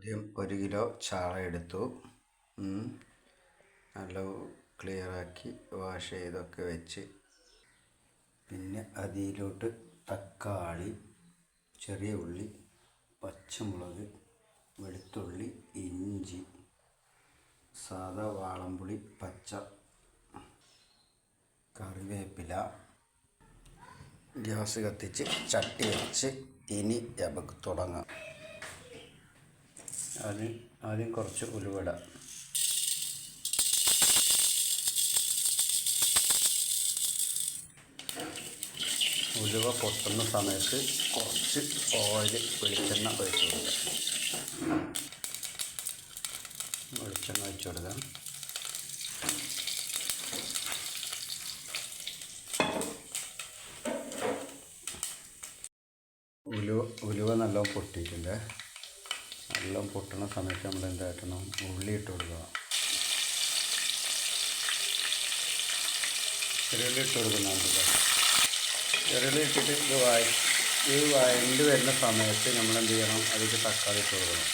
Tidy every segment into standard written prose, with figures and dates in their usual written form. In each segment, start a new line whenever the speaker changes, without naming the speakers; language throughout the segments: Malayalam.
ആദ്യം 1 കിലോ ചാള എടുത്തു. നല്ല ക്ലിയറാക്കി വാഷ് ചെയ്തൊക്കെ വെച്ച്, പിന്നെ അതിലോട്ട് തക്കാളി, ചെറിയ ഉള്ളി, പച്ചമുളക്, വെളുത്തുള്ളി, ഇഞ്ചി, സാദാ വാളംപുളി, പച്ച, കറിവേപ്പില. ഗ്യാസ് കത്തിച്ച് ചട്ടി വെച്ച് ഇനി നമുക്ക് തുടങ്ങാം. ആദ്യം കുറച്ച് ഉലുവ. ഉലുവ പൊട്ടുന്ന സമയത്ത് കുറച്ച് വെളിച്ചെണ്ണ ഒഴിച്ചു കൊടുക്കാം. ഉലുവ നല്ലോണം പൊട്ടിയിട്ടുണ്ട്. നല്ലോണം പൊട്ടുന്ന സമയത്ത് നമ്മൾ എന്താക്കണം, ഉള്ളി ഇട്ട് കൊടുക്കുക. ചെറുള്ളി ഇട്ട് കൊടുക്കുന്നുണ്ടല്ലോ. ചെറുള്ളി ഇട്ടിട്ട് ഇത് വഴണ്ട് വരുന്ന സമയത്ത് നമ്മൾ എന്ത് ചെയ്യണം, അതിലേക്ക് തക്കാളി ഇട്ട് കൊടുക്കണം.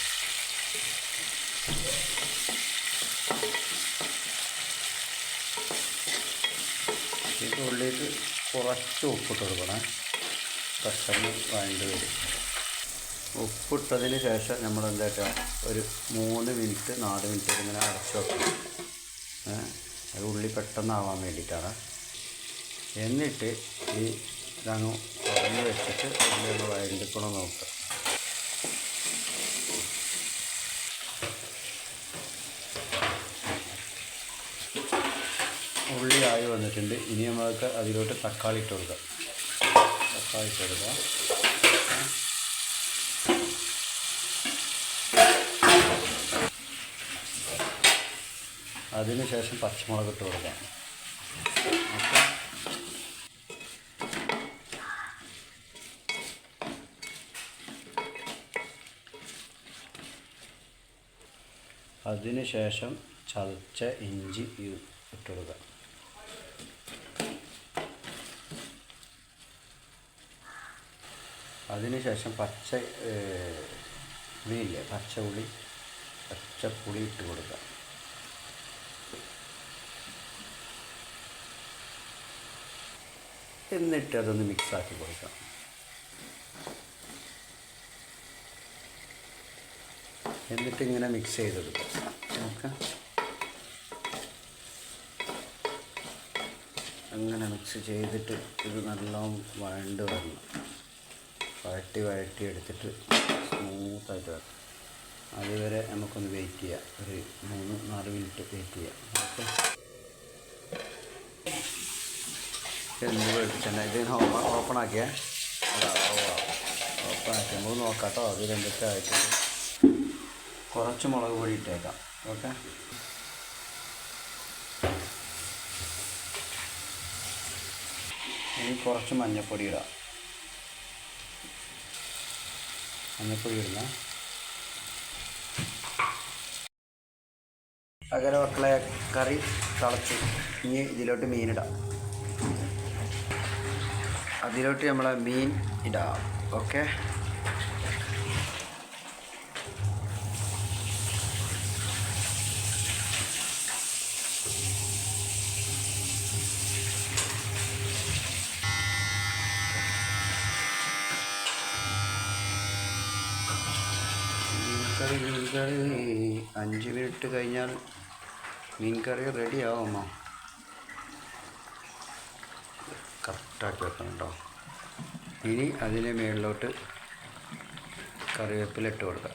ഈ ഉള്ളിക്ക് കുറച്ച് ഉപ്പിട്ട് കൊടുക്കണം. പെട്ടെന്ന് വഴണ്ട് വരും. ഉപ്പിട്ടതിന് ശേഷം നമ്മൾ എന്താക്കുക, ഒരു 3 മിനിറ്റ് 4 മിനിറ്റ് ഇങ്ങനെ അടച്ചു വെക്കണം. അത് ഉള്ളി പെട്ടെന്നാവാൻ വേണ്ടിയിട്ടാണ്. എന്നിട്ട് ഇതങ്ങ് തുറന്ന് വെച്ചിട്ട് ഉള്ളി വഴണ്ടിക്കണം നോക്കുക. ഉള്ളി ആയി വന്നിട്ടുണ്ട്. ഇനി നമുക്ക് അതിലോട്ട് തക്കാളി ഇട്ട് കൊടുക്കാം. അതിന് ശേഷം പച്ചമുളക് ഇട്ട് കൊടുക്കാം. അതിന് ശേഷം ചതച്ച ഇഞ്ചി ഇട്ട് കൊടുക്കാം. അതിന് ശേഷം പച്ചപ്പുളി ഇട്ട് കൊടുക്കാം. എന്നിട്ട് അതൊന്ന് മിക്സാക്കി കൊടുക്കാം. എന്നിട്ട് ഇങ്ങനെ മിക്സ് ചെയ്തെടുക്കാം. അങ്ങനെ മിക്സ് ചെയ്തിട്ട് ഇത് നല്ലോണം വഴണ്ട് വരണം. വഴറ്റി എടുത്തിട്ട് സ്മൂത്തായിട്ട് വരണം. അതുവരെ നമുക്കൊന്ന് വെയിറ്റ് ചെയ്യാം. ഒരു 3-4 മിനിറ്റ് വെയിറ്റ് ചെയ്യാം. ഇതിന് ഓപ്പണാക്കിയേ നമുക്ക് നോക്കാം കേട്ടോ. അത് രണ്ടൊക്കെ ആയിട്ടുണ്ട്. കുറച്ച് മുളക് പൊടി ഇട്ടേക്കാം. ഓക്കെ, ഇനി കുറച്ച് മഞ്ഞൾപ്പൊടി ഇടാം. ഇടുന്ന അങ്ങനെ മക്കളെ കറി തിളച്ചു. ഇനി ഇതിലോട്ട് മീനിടാം. അതിലോട്ട് നമ്മളെ മീൻ ഇടാം. ഓക്കെ, മീൻ കറി 5 മിനിറ്റ് കഴിഞ്ഞാൽ മീൻ കറി റെഡി ആവുമോ? കറക്റ്റാക്കി വെക്കണം കേട്ടോ. ഇനി അതിന് മുകളിലോട്ട് കറിവേപ്പില ഇട്ട് കൊടുക്കാം.